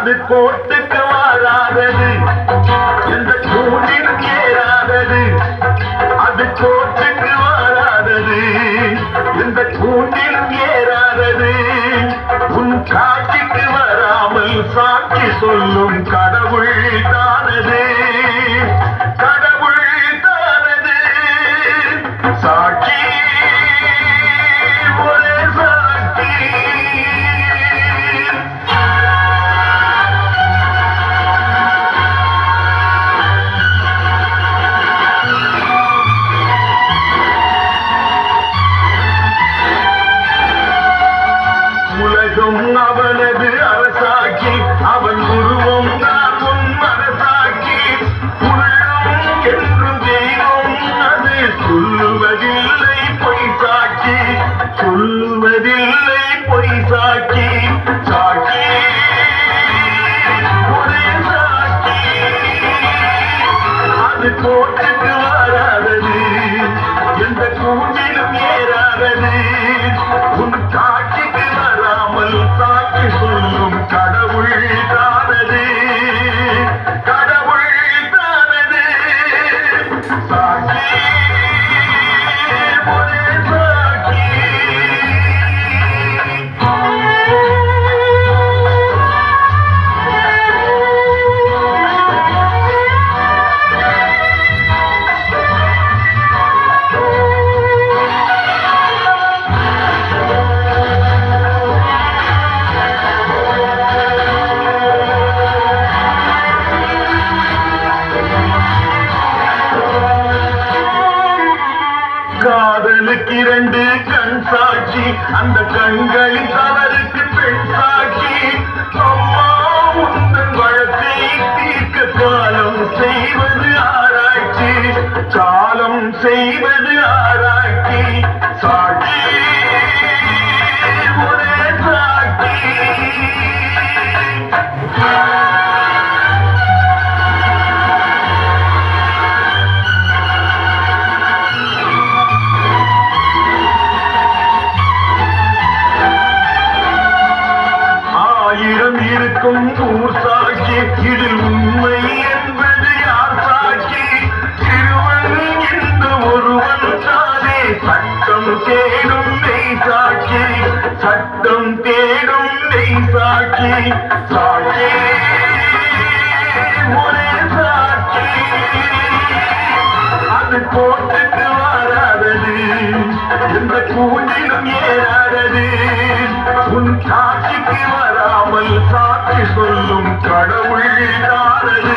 அது கோட்டுக்கு வாராதது, எந்த கூண்டிலும் ஏறாதது. அது கோட்டுக்கு வாராதது, எந்த கூண்டிலும் ஏறாதது. உன் காட்சிக்கு வராமல் சாட்சி சொல்லும் கடவுள் தானது, கடவுள் தானது. சாட்சி ஒரே சாட்சி. உலகம் அவனது அரசாக்கி, அவன் உருவம் தான் உன் மனசாக்கி. உள்ளம் என்றும் தெய்வம் அது சொல்லுவதில்லை பொய் சாட்சி, சொல்லுவதில்லை பொய் சாட்சி. சாட்சி ஒரே சாட்சி. அது கோட்டுக்கு வராதது, எந்த கூண்டிலும் ஏறாதது. உன் காட்சிக்கு வராமல் சாட்சி சொல்லும் கடவுள் தானது, கடவுள் தானது. சாட்சி ஒரே சாட்சி. காதலுக்கு இரண்டு கண் சாட்சி, அந்த கண்களின் தவறுக்கு பெண் சாட்சி. அம்மா உந்தன் வழக்கை தீர்க்க காலம் செய்வது ஆராய்ச்சி, காலம் செய்வது ஆராய்ச்சி. சாட்சி ஒரே சாட்சி. ஆயிரம் இருக்கும் ஊர் சாட்சி, இதில் உண்மை என்பது யார் சாட்சி? சிறுவன் என்று ஒருவன் தானே சட்டம் தேடும் மெய் சாட்சி, சட்டம் தேடும் மெய் சாட்சி. சாட்சி ஒரே சாட்சி. அது கோட்டுக்கு வராதது, எந்த கூண்டிலும் ஏறாதது. உன் காட்சிக்கு வராமல் சாட்சி சொல்லும் கடவுள் தானது,